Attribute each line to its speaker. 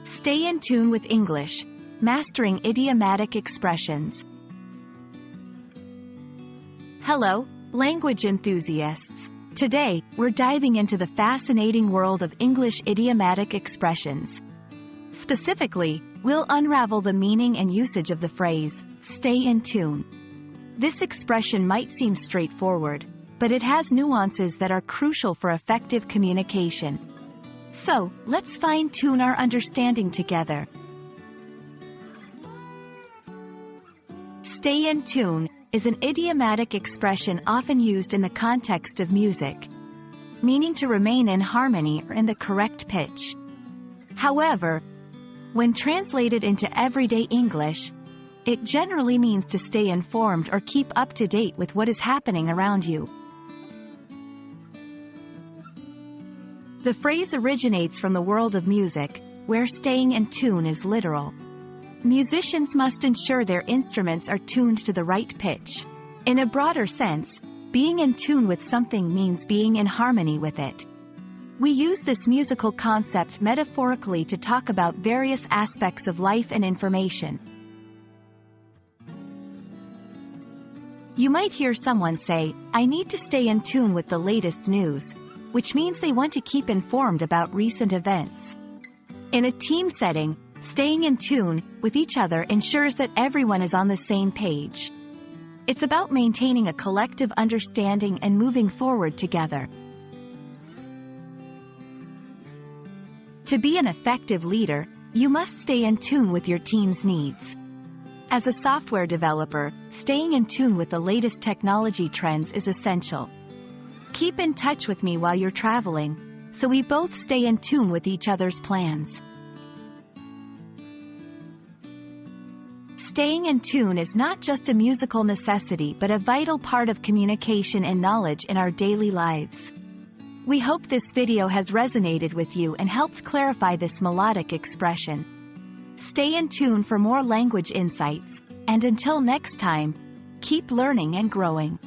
Speaker 1: Stay in tune with English, mastering idiomatic expressions. Hello, language enthusiasts. Today, we're diving into the fascinating world of English idiomatic expressions. Specifically, we'll unravel the meaning and usage of the phrase, stay in tune. This expression might seem straightforward, but it has nuances that are crucial for effective communication. So, let's fine-tune our understanding together. Stay in tune is an idiomatic expression often used in the context of music, meaning to remain in harmony or in the correct pitch. However, when translated into everyday English, it generally means to stay informed or keep up to date with what is happening around you. The phrase originates from the world of music, where staying in tune is literal. Musicians must ensure their instruments are tuned to the right pitch. In a broader sense, being in tune with something means being in harmony with it. We use this musical concept metaphorically to talk about various aspects of life and information. You might hear someone say, "I need to stay in tune with the latest news," which means they want to keep informed about recent events. In a team setting, staying in tune with each other ensures that everyone is on the same page. It's about maintaining a collective understanding and moving forward together. To be an effective leader, you must stay in tune with your team's needs. As a software developer, staying in tune with the latest technology trends is essential. Keep in touch with me while you're traveling, so we both stay in tune with each other's plans. Staying in tune is not just a musical necessity but a vital part of communication and knowledge in our daily lives. We hope this video has resonated with you and helped clarify this melodic expression. Stay in tune for more language insights, and until next time, keep learning and growing.